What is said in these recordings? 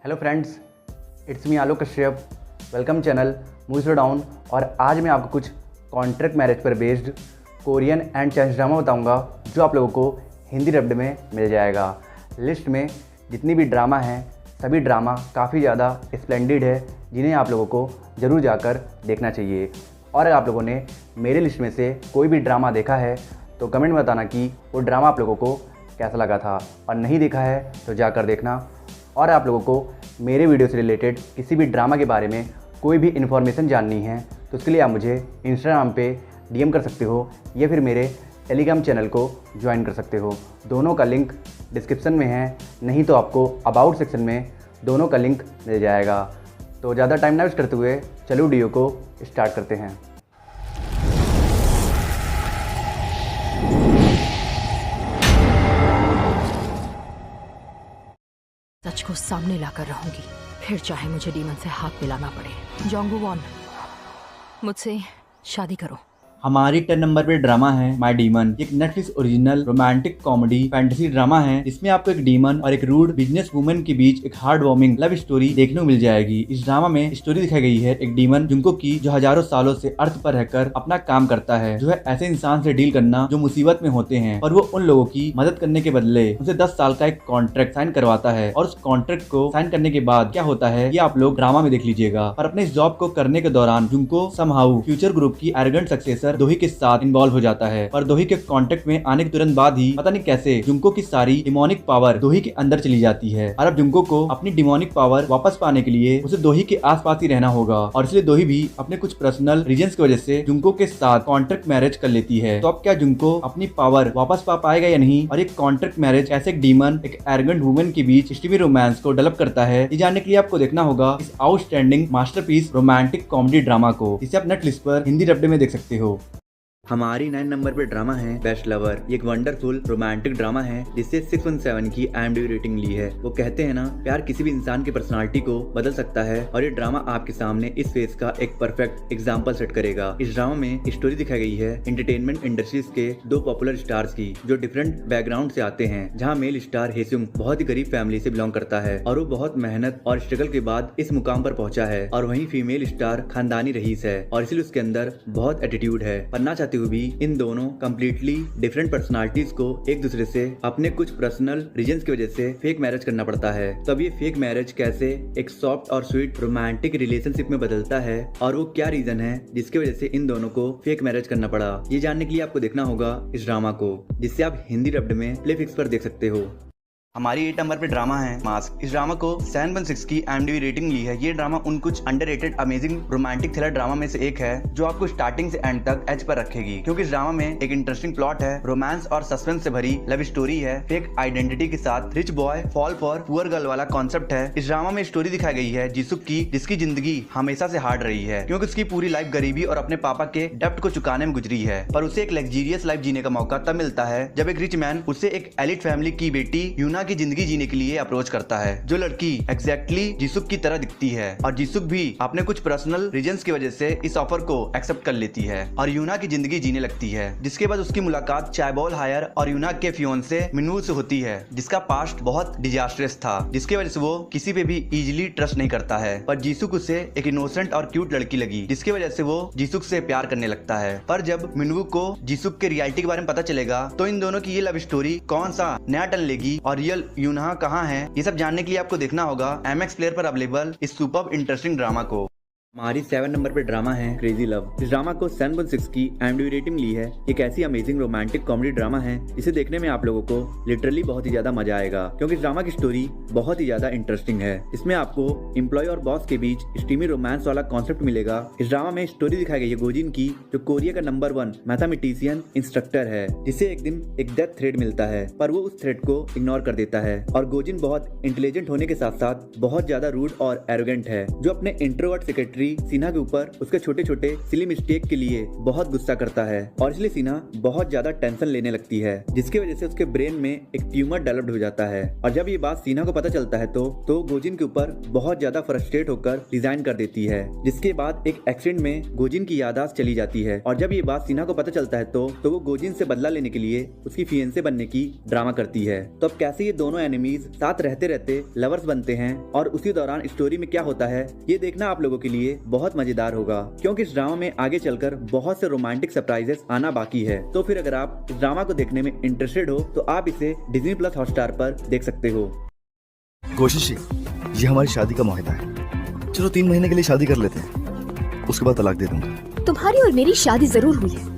Hello friends, it's me Alok Kashyap. Welcome channel movie slow down. और आज मैं आपको कुछ कॉन्ट्रैक्ट मैरिज पर based Korean and Chinese drama बताऊंगा जो आप लोगों को हिंदी डब्ड में मिल जाएगा। लिस्ट में जितनी भी ड्रामा हैं सभी ड्रामा काफ़ी ज़्यादा स्प्लेंडिड है, जिन्हें आप लोगों को ज़रूर जाकर देखना चाहिए। और अगर आप लोगों ने मेरे लिस्ट में से कोई भी ड्रामा देखा है तो कमेंट में बताना कि वो ड्रामा आप लोगों को कैसा लगा था, और नहीं देखा है तो जाकर देखना। और आप लोगों को मेरे वीडियो से रिलेटेड किसी भी ड्रामा के बारे में कोई भी इन्फॉर्मेशन जाननी है तो उसके लिए आप मुझे इंस्टाग्राम पे डीएम कर सकते हो या फिर मेरे टेलीग्राम चैनल को ज्वाइन कर सकते हो। दोनों का लिंक डिस्क्रिप्शन में है, नहीं तो आपको अबाउट सेक्शन में दोनों का लिंक मिल जाएगा। तो ज़्यादा टाइम ना वेस्ट करते हुए चलो वीडियो को स्टार्ट करते हैं। सच को सामने लाकर रहूंगी, फिर चाहे मुझे डीमन से हाथ मिलाना पड़े। जोंगू वॉन, मुझसे शादी करो। हमारी 10 नंबर पे ड्रामा है माय डीमन। एक Netflix original romantic comedy fantasy drama है जिसमें आपको एक डीमन और एक रूड बिजनेस वुमन के बीच एक हार्ड वार्मिंग लव स्टोरी देखने को मिल जाएगी। इस ड्रामा में स्टोरी दिखाई गई है एक डीमन जुंको की, जो हजारों सालों से अर्थ पर रहकर अपना काम करता है, जो है ऐसे इंसान से डील करना जो मुसीबत में होते हैं, और वो उन लोगों की मदद करने के बदले उसे 10 साल का एक कॉन्ट्रैक्ट साइन करवाता है। और उस कॉन्ट्रैक्ट को साइन करने के बाद क्या होता है ये आप लोग ड्रामा में देख लीजिएगा। और अपने इस जॉब को करने के दौरान जुंको समहाउ फ्यूचर ग्रुप की एरोगेंट सक्सेसर दोही के साथ इन्वॉल्व हो जाता है। और दोही के कांटेक्ट में आने के तुरंत बाद ही पता नहीं कैसे जुंको की सारी डिमोनिक पावर दोही के अंदर चली जाती है। और अब जुंको को अपनी डिमोनिक पावर वापस पाने के लिए उसे दोही के आसपास ही रहना होगा, और इसलिए दोही भी अपने कुछ पर्सनल रीजंस की वजह से जुंको के साथ कॉन्ट्रैक्ट मैरिज कर लेती है। तो अब क्या जुंको अपनी पावर वापस पा पाएगा या नहीं, और एक कॉन्ट्रैक्ट मैरिज कैसे एक डीमन एक एरोगेंट वुमन के बीच स्टीमी रोमांस को डेवलप करता है, ये जानने के लिए आपको देखना होगा इस outstanding masterpiece romantic comedy drama को, जिसे आप नेटफ्लिक्स पर हिंदी डब्ड में देख सकते हो। हमारी 9 नंबर पे ड्रामा है बेस्ट लवर। एक वंडरफुल रोमांटिक ड्रामा है जिससे 617 की IMDb रेटिंग ली है। वो कहते हैं ना, प्यार किसी भी इंसान की पर्सनालिटी को बदल सकता है, और ये ड्रामा आपके सामने इस फेस का एक परफेक्ट एग्जांपल सेट करेगा। इस ड्रामा में स्टोरी दिखाई गई है एंटरटेनमेंट इंडस्ट्रीज के दो पॉपुलर स्टार्स की, जो डिफरेंट बैकग्राउंड से आते हैं। जहाँ मेल स्टार हेसुंग बहुत ही गरीब फैमिली से बिलोंग करता है और वो बहुत मेहनत और स्ट्रगल के बाद इस मुकाम पर पहुंचा है, और वहीं फीमेल स्टार खानदानी रईस है और इसलिए उसके अंदर बहुत एटीट्यूड है। पर ना चाहते हुए भी इन दोनों कंप्लीटली डिफरेंट पर्सनालिटीज को एक दूसरे से अपने कुछ पर्सनल रीजंस की वजह से फेक मैरिज करना पड़ता है। तब ये फेक मैरिज कैसे एक सॉफ्ट और स्वीट रोमांटिक रिलेशनशिप में बदलता है, और वो क्या रीजन है जिसकी वजह से इन दोनों को फेक मैरिज करना पड़ा, ये जानने के लिए आपको देखना होगा इस ड्रामा को, जिससे आप हिंदी डब्ड में प्लेफिक्स पर देख सकते हो। हमारी 8 नंबर पे ड्रामा है मास्क। इस ड्रामा को 716 की IMDb रेटिंग ली है। ये ड्रामा उन कुछ underrated amazing romantic thriller drama में से एक है जो आपको स्टार्टिंग से एंड तक एज पर रखेगी, क्योंकि इस ड्रामा में एक इंटरेस्टिंग प्लॉट है, रोमांस और सस्पेंस से भरी लव स्टोरी है, फेक आइडेंटिटी के साथ rich boy fall for poor girl वाला कॉन्सेप्ट है। इस ड्रामा में स्टोरी दिखाई गई है जीसुक की, जिसकी जिंदगी हमेशा से हार्ड रही है, क्योंकि उसकी पूरी लाइफ गरीबी और अपने पापा के डेब्ट को चुकाने में गुजरी है। पर उसे एक लग्जरियस लाइफ जीने का मौका तब मिलता है जब एक रिच मैन उसे एक एलिट फैमिली की बेटी यूना की जिंदगी जीने के लिए अप्रोच करता है, जो लड़की एग्जैक्टली जीसुक की तरह दिखती है। और जीसुक भी अपने कुछ पर्सनल रीजंस की वजह से इस ऑफर को एक्सेप्ट कर लेती है और यूना की जिंदगी जीने लगती है। जिसके बाद उसकी मुलाकात चायबॉल हायर और यूना के फियोंसे मिनवू से होती है, जिसका पास्ट बहुत डिजास्टरस था, जिसकी वजह से वो किसी पे भी इजीली ट्रस्ट नहीं करता है। पर जीसुक उसे एक इनोसेंट और क्यूट लड़की लगी, जिसकी वजह से वो जीसुक से प्यार करने लगता है। पर जब मिनवू को जीसुक के रियलिटी के बारे में पता चलेगा तो इन दोनों की ये लव स्टोरी कौन सा नया टर्न लेगी और रियल यूना कहाँ है, ये सब जानने के लिए आपको देखना होगा MX प्लेयर पर अवेलेबल इस सुपर्ब इंटरेस्टिंग ड्रामा को। हमारी 7 नंबर पे ड्रामा है क्रेजी लव। इस ड्रामा को 716 की IMDb रेटिंग ली है। एक ऐसी अमेजिंग रोमांटिक कॉमेडी ड्रामा है जिसे देखने में आप लोगों को लिटरली बहुत ही ज्यादा मजा आएगा, क्योंकि इस ड्रामा की स्टोरी बहुत ही ज्यादा इंटरेस्टिंग है। इसमें आपको एम्प्लॉय और बॉस के बीच स्टीमी रोमांस वाला कॉन्सेप्ट मिलेगा। इस ड्रामा में स्टोरी दिखाई गई है गोजिन की, जो कोरिया का नंबर 1 मैथमेटिशियन इंस्ट्रक्टर है, जिसे एक दिन एक डेथ थ्रेट मिलता है, पर वो उस थ्रेट को इग्नोर कर देता है। और गोजिन बहुत इंटेलिजेंट होने के साथ साथ बहुत ज्यादा रूड और एरोगेंट है, जो अपने इंट्रोवर्ट सेक्रेटरी सेक्रेटरी सिन्हा के ऊपर उसके छोटे छोटे सिली मिस्टेक के लिए बहुत गुस्सा करता है और इसलिए सिन्हा बहुत ज्यादा टेंशन लेने लगती है, जिसकी वजह से उसके ब्रेन में एक ट्यूमर डेवलप्ड हो जाता है। और जब ये बात सिन्हा को पता चलता है तो गोजिन के ऊपर बहुत ज्यादा फ्रस्ट्रेट होकर रिजाइन कर देती है, जिसके बाद एक एक्सीडेंट में गोजिन की याददाश्त चली जाती है। और जब ये बात सिन्हा को पता चलता है तो वो गोजिन से बदला लेने के लिए उसकी फियंसे बनने की ड्रामा करती है। तो अब कैसे ये दोनों एनिमीज साथ रहते रहते लवर्स बनते हैं और उसी दौरान स्टोरी में क्या होता है ये देखना आप लोगों के लिए बहुत मजेदार होगा, क्योंकि इस ड्रामा में आगे चलकर बहुत से रोमांटिक सरप्राइजेस आना बाकी है। तो फिर अगर आप इस ड्रामा को देखने में इंटरेस्टेड हो तो आप इसे डिज्नी प्लस हॉटस्टार पर देख सकते हो। कोशिश ये हमारी शादी का मुआहदा है। चलो 3 महीने के लिए शादी कर लेते हैं, उसके बाद तलाक दे दूंगा। तुम्हारी और मेरी शादी जरूर हुई है,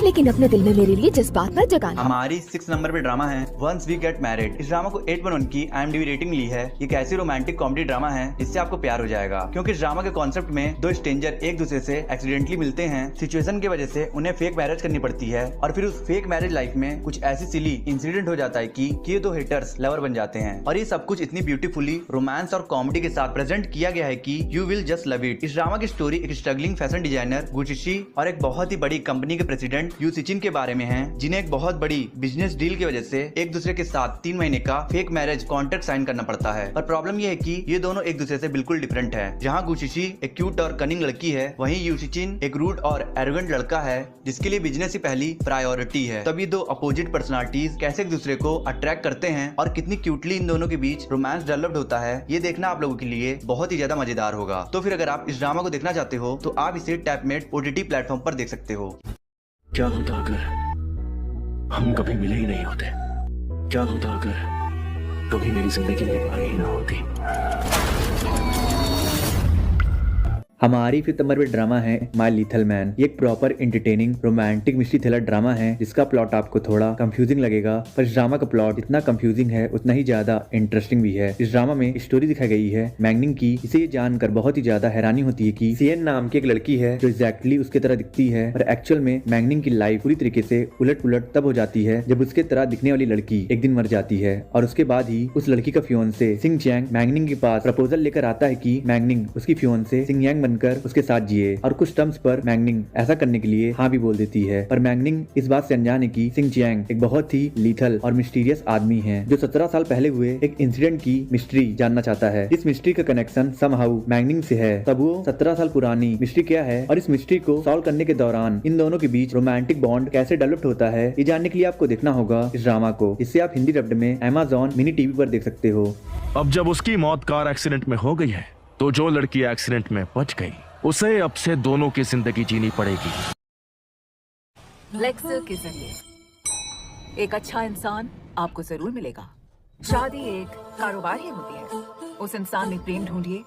लेकिन अपने दिल में मेरे लिए जज्बात मत जगाना। हमारी 6 नंबर पे ड्रामा है वंस वी गेट मैरिड। इस ड्रामा को 8.1 की IMDb रेटिंग मिली है। ये एक ऐसी रोमांटिक कॉमेडी ड्रामा है जिससे आपको प्यार हो जाएगा, क्योंकि इस ड्रामा के कॉन्सेप्ट में 2 स्ट्रेंजर एक दूसरे से एक्सीडेंटली मिलते हैं। सिचुएशन की वजह से उन्हें फेक मैरिज करनी पड़ती है और फिर उस फेक मैरिज लाइफ में कुछ ऐसी सिली इंसिडेंट हो जाता है कि ये 2 हेटर्स लवर बन जाते हैं। और ये सब कुछ इतनी ब्यूटीफुली रोमांस और कॉमेडी के साथ प्रेजेंट किया गया है कि you will just love it. इस ड्रामा की स्टोरी एक स्ट्रगलिंग फैशन डिजाइनर गुचिशी और एक बहुत ही बड़ी कंपनी के प्रेसिडेंट यू सिचिन के बारे में हैं, जिन्हें एक बहुत बड़ी बिजनेस डील की वजह से एक दूसरे के साथ 3 महीने का फेक मैरिज कॉन्ट्रैक्ट साइन करना पड़ता है। पर प्रॉब्लम यह है कि ये दोनों एक दूसरे से बिल्कुल डिफरेंट है। जहां गुचिशी एक क्यूट और कनिंग लड़की है, वहीं यूसिचिन एक रूड और एरोगेंट लड़का है जिसके लिए बिजनेस ही पहली प्रायोरिटी है। तब ये 2 अपोजिट पर्सनालिटीज कैसे एक दूसरे को अट्रैक्ट करते हैं और कितनी क्यूटली इन दोनों के बीच रोमांस डेवलप्ड होता है, ये देखना आप लोगों के लिए बहुत ही ज्यादा मजेदार होगा। तो फिर अगर आप इस ड्रामा को देखना चाहते हो तो आप इसे टैपमेट OTT प्लेटफॉर्म पर देख सकते हो। क्या होता अगर हम कभी मिले ही नहीं होते? क्या होता अगर कभी मेरी जिंदगी में आई ही ना होती? हमारी 5th नंबर पे ड्रामा है माय लिथल मैन। ये एक proper entertaining romantic mystery thriller drama है जिसका प्लॉट आपको थोड़ा कंफ्यूजिंग लगेगा, पर इस ड्रामा का प्लॉट जितना कंफ्यूजिंग है उतना ही ज्यादा इंटरेस्टिंग भी है। इस ड्रामा में स्टोरी दिखाई गई है मैंगनिंग की। इसे ये जानकर बहुत ही ज्यादा हैरानी होती है कि सियन नाम की एक लड़की है जो एग्जैक्टली उसके तरह दिखती है, और एक्चुअल में मैंगनिंग की लाइफ पूरी तरीके से उलट पुलट तब हो जाती है जब उसके तरह दिखने वाली लड़की एक दिन मर जाती है। और उसके बाद ही उस लड़की का फियोंसे सिंग चैंग मैंगनिंग के पास प्रपोजल लेकर आता है कि मैंगनिंग उसकी फियोंसे सिंग यांग बनकर उसके साथ जिए, और कुछ टर्म्स पर मैंगनिंग ऐसा करने के लिए हाँ भी बोल देती है। पर मैंगनिंग इस बात से अनजान है कि सिंग चियांग एक बहुत ही लीथल और मिस्टीरियस आदमी है जो 17 साल पहले हुए एक इंसिडेंट की मिस्ट्री जानना चाहता है। इस मिस्ट्री का कनेक्शन समहाउ मैंगनिंग से है। तब वो 17 साल पुरानी मिस्ट्री क्या है और इस मिस्ट्री को सॉल्व करने के दौरान इन दोनों के बीच रोमांटिक बॉन्ड कैसे डेवलप होता है, ये जानने के लिए आपको देखना होगा इस ड्रामा को। इससे आप हिंदी डब्ड में Amazon मिनी टीवी पर देख सकते हो। अब जब उसकी मौत कार एक्सीडेंट में हो गई है तो जो लड़की एक्सीडेंट में बच गई उसे अब से दोनों की जिंदगी जीनी पड़ेगी। लेक्चर के जरिए एक अच्छा इंसान आपको जरूर मिलेगा। शादी एक कारोबार ही होती है। उस इंसान में प्रेम ढूंढिए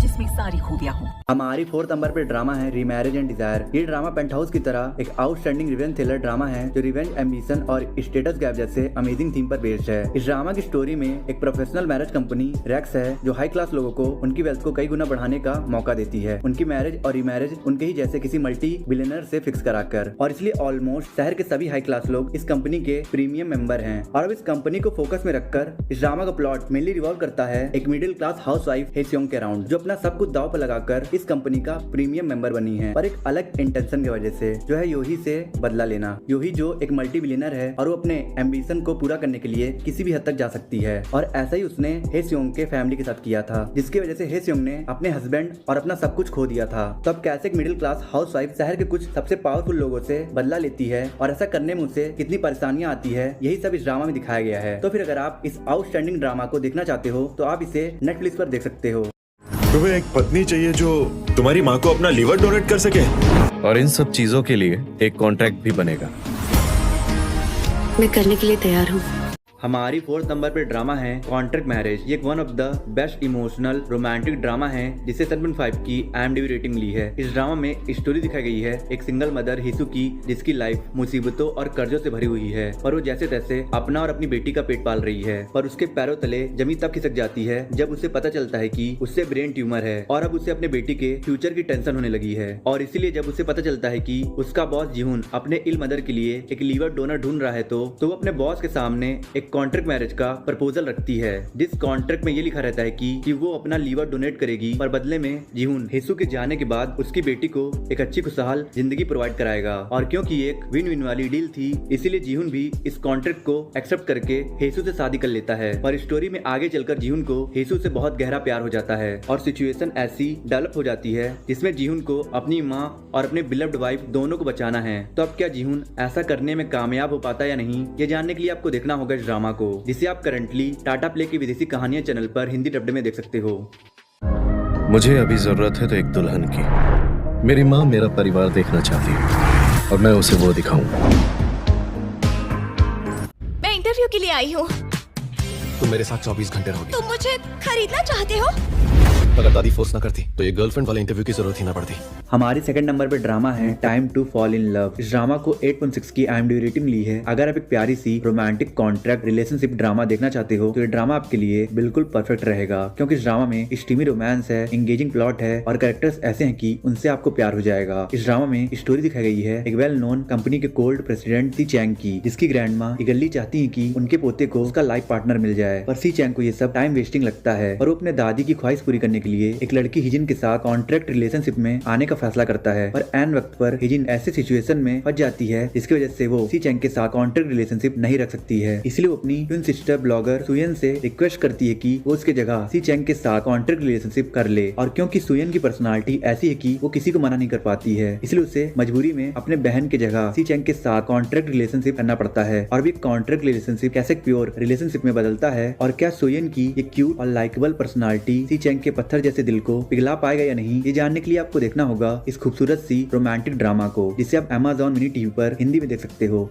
जिसमें सारी खूबियां हों। हमारी 4th नंबर पे ड्रामा है रीमैरिज एंड डिजायर। ये ड्रामा पेंटहाउस की तरह एक आउटस्टैंडिंग रिवेंज थ्रिलर ड्रामा है जो रिवेंज, एम्बिशन और स्टेटस गैप जैसे अमेजिंग थीम पर बेस्ड है। इस ड्रामा की स्टोरी में एक प्रोफेशनल मैरिज कंपनी रेक्स है जो हाई क्लास लोगों को उनकी वेल्थ को कई गुना बढ़ाने का मौका देती है, उनकी मैरिज और रीमैरिज उनके ही जैसे किसी मल्टी बिलियनर से फिक्स कराकर। और इसलिए ऑलमोस्ट शहर के सभी हाई क्लास लोग इस कंपनी के प्रीमियम मेंबर हैं। और अब इस कंपनी को फोकस में रखकर इस ड्रामा का प्लॉट मेनली रिवॉल्व करता है एक मिडिल क्लास हाउस वाइफ हेसियोंग के अराउंड, जो अपना सब कुछ दाव पर लगाकर इस कंपनी का प्रीमियम मेंबर बनी है, पर एक अलग इंटेंशन की वजह से, जो है योही से बदला लेना। योही जो एक मल्टी बिलियनर है और वो अपने एम्बिशन को पूरा करने के लिए किसी भी हद तक जा सकती है, और ऐसा ही उसने हेसियोंग के फैमिली के साथ किया था, जिसकी वजह से हेसियोंग ने अपने हस्बैंड और अपना सब कुछ खो दिया था। तब कैसे एक मिडिल क्लास हाउस वाइफ शहर के कुछ सबसे पावरफुल लोगों से बदला लेती है और ऐसा करने में उसे कितनी परेशानियां आती है, यही सब इस ड्रामा में दिखाया गया है। तो फिर अगर आप इस आउटस्टैंडिंग ड्रामा को देखना चाहते हो तो आप इसे नेटफ्लिक्स पर देख सकते हो। तुम्हें एक पत्नी चाहिए जो तुम्हारी माँ को अपना लीवर डोनेट कर सके, और इन सब चीजों के लिए एक कॉन्ट्रैक्ट भी बनेगा। मैं करने के लिए तैयार हूँ। हमारी 4th नंबर पे ड्रामा है कॉन्ट्रैक्ट मैरिज। ये one of the best emotional romantic drama है जिसे 7.5 की IMDb रेटिंग मिली है। इस ड्रामा में स्टोरी दिखाई गई है एक सिंगल मदर हिसू की, जिसकी लाइफ मुसीबतों और कर्जों से भरी हुई है, पर वो जैसे तैसे अपना और अपनी बेटी का पेट पाल रही है। पर उसके पैरों तले जमीन तब खिसक जाती है जब उसे पता चलता है कि उससे ब्रेन ट्यूमर है और अब उसे अपने बेटी के फ्यूचर की टेंशन होने लगी है। और इसीलिए जब उसे पता चलता है कि उसका बॉस जीहुन अपने इल मदर के लिए एक लीवर डोनर ढूंढ रहा है तो वो अपने बॉस के सामने एक कॉन्ट्रैक्ट मैरिज का प्रपोजल रखती है, जिस कॉन्ट्रैक्ट में ये लिखा रहता है कि वो अपना लीवर डोनेट करेगी, पर बदले में जीहुन हेसू के जाने के बाद उसकी बेटी को एक अच्छी खुशहाल जिंदगी प्रोवाइड कराएगा। और क्योंकि ये एक विन विन वाली डील थी, इसीलिए जीहुन भी इस कॉन्ट्रैक्ट को एक्सेप्ट करके हेसू से शादी कर लेता है। पर स्टोरी में आगे चलकर जीहुन को हेसू से बहुत गहरा प्यार हो जाता है और सिचुएशन ऐसी डेवलप हो जाती है जिसमें जीहुन को अपनी माँ और अपने बिलव्ड वाइफ दोनों को बचाना है। तो अब क्या जीहुन ऐसा करने में कामयाब हो पाता है या नहीं, ये जानने के लिए आपको देखना होगा इस ड्रामा को, जिसे आप करंटली टाटा प्ले की विदेशी कहानियां चैनल पर हिंदी डब्ड में देख सकते हो। मुझे अभी जरूरत है तो एक दुल्हन की। मेरी माँ मेरा परिवार देखना चाहती है और मैं उसे वो दिखाऊं। मैं इंटरव्यू के लिए आई हूँ। तुम मेरे साथ 24 घंटे रहोगे। तुम मुझे खरीदना चाहते हो? अगर दादी फोर्स ना करती तो ये गर्लफ्रेंड वाले इंटरव्यू की जरूरत ही ना पड़ती। हमारे सेकंड नंबर पे ड्रामा है time to fall in love. इस ड्रामा को 8.6 की IMDb रेटिंग मिली है। अगर आप एक प्यारी सी रोमांटिक कॉन्ट्रैक्ट रिलेशनशिप ड्रामा देखना चाहते हो तो ये ड्रामा आपके लिए बिल्कुल परफेक्ट रहेगा, क्योंकि इस ड्रामा में स्टीमी रोमांस है, एंगेजिंग प्लॉट है और कैरेक्टर्स ऐसे हैं कि उनसे आपको प्यार हो जाएगा। इस ड्रामा में स्टोरी दिखाई गई है एक वेल नोन कंपनी के कोल्ड प्रेसिडेंट सी चैंग की, जिसकी ग्रैंड माँ इगली चाहती है कि उनके पोते को उसका लाइफ पार्टनर मिल जाए, पर सी चैंग को ये सब टाइम वेस्टिंग लगता है और वो अपने दादी की ख्वाहिश पूरी करने के लिए एक लड़की हिजिन के साथ कॉन्ट्रैक्ट रिलेशनशिप में आने का फैसला करता है। पर एन वक्त पर हिजिन ऐसे सिचुएशन में फंस जाती है जिसकी वजह से वो सी चैंग के साथ कॉन्ट्रैक्ट रिलेशनशिप नहीं रख सकती है। इसलिए वो अपनी ट्विन सिस्टर ब्लॉगर सुयन से रिक्वेस्ट करती है कि वो उसके जगह सी चैंग के साथ कॉन्ट्रैक्ट रिलेशनशिप कर ले। और क्योंकि सुयन की पर्सनालिटी ऐसी है कि वो किसी को मना नहीं कर पाती है, इसलिए उसे मजबूरी में अपने बहन के जगह सी चैंग के साथ कॉन्ट्रैक्ट रिलेशनशिप करना पड़ता है। और भी कॉन्ट्रैक्ट रिलेशनशिप कैसे प्योर रिलेशनशिप में बदलता है और क्या सुयन की ये क्यूट और लाइकेबल पर्सनालिटी सी चैंग के पत्थर जैसे दिल को पिघला पाएगा या नहीं, ये जानने के लिए आपको देखना होगा इस खूबसूरत सी रोमांटिक ड्रामा को, जिसे आप Amazon मिनी टीवी पर हिंदी में देख सकते हो।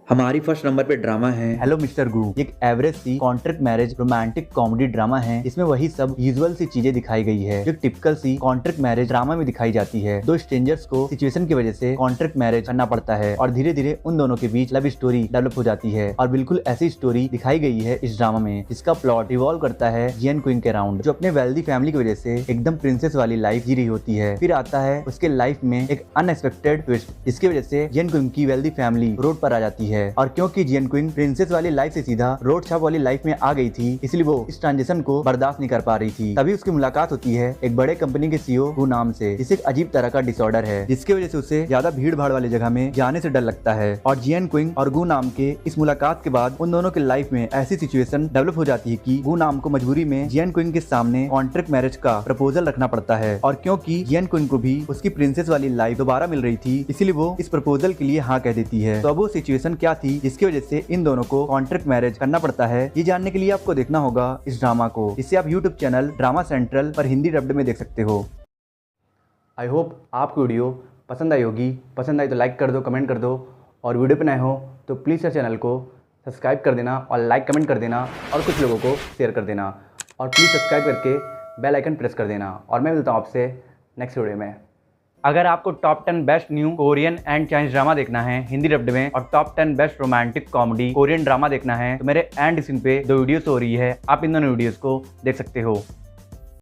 हमारी फर्स्ट नंबर पे ड्रामा है हेलो मिस्टर गू। एक एवरेज सी contract marriage romantic comedy drama है, जिसमें वही सब यूजुअल सी चीजें दिखाई गई है जो टिपिकल सी कॉन्ट्रैक्ट मैरिज ड्रामा में दिखाई जाती है। दो स्ट्रेंजर्स को सिचुएशन की वजह से कॉन्ट्रैक्ट मैरिज करना पड़ता है और धीरे धीरे उन दोनों के बीच लव स्टोरी डेवलप हो जाती है। और बिल्कुल ऐसी स्टोरी दिखाई गई है इस ड्रामा में, जिसका प्लॉट रिवॉल्व करता है जियन क्विंग के अराउंड, जो अपने वेल्दी फैमिली की वजह से एकदम प्रिंसेस वाली लाइफ जी रही होती है। फिर आता है उसके लाइफ में एक अनएक्सपेक्टेड ट्विस्ट, जिसकी वजह से जियन क्विंग की वेल्दी फैमिली रोड पर आ जाती है। और क्योंकि जियन क्विंग प्रिंसेस वाली लाइफ से सीधा रोड छाप वाली लाइफ में आ गई थी, इसलिए वो इस ट्रांजिशन को बर्दाश्त नहीं कर पा रही थी। तभी उसकी मुलाकात होती है एक बड़े कंपनी के CEO गू नाम से, जिसे एक अजीब तरह का डिसऑर्डर है, जिसकी वजह से उसे ज्यादा भीड़ भाड़ वाली जगह में जाने से डर लगता है। और जियन क्विंग और गू नाम के इस मुलाकात के बाद उन दोनों के लाइफ में ऐसी सिचुएशन डेवलप हो जाती है कि गू नाम को मजबूरी में जियन क्विंग के सामने कॉन्ट्रैक्ट मैरिज का प्रपोजल रखना पड़ता है। और क्योंकि जियन क्विंग को भी उसकी प्रिंसेस वाली लाइफ दोबारा मिल रही थी, इसलिए वो इस प्रपोजल के लिए हाँ कह देती है। तो अब वो सिचुएशन क्या थी जिसकी वजह से इन दोनों को कॉन्ट्रैक्ट मैरिज करना पड़ता है, ये जानने के लिए आपको देखना होगा इस ड्रामा को, जिसे आप YouTube चैनल ड्रामा सेंट्रल पर हिंदी डब्ड में देख सकते हो। आई होप आपको वीडियो पसंद आई होगी। पसंद आई तो लाइक कर दो, कमेंट कर दो, और वीडियो पे नए हो तो प्लीज़ इस चैनल को सब्सक्राइब कर देना और लाइक कमेंट कर देना और कुछ लोगों को शेयर कर देना, और प्लीज़ सब्सक्राइब करके बेल आइकन प्रेस कर देना। और मैं मिलता हूँ आपसे नेक्स्ट वीडियो में। अगर आपको top 10 best new Korean and Chinese drama देखना है हिंदी डब्ड में, और top 10 best romantic comedy Korean drama देखना है, तो मेरे एंड स्क्रीन पे 2 वीडियोस हो रही है, आप इन दोनों वीडियोस को देख सकते हो।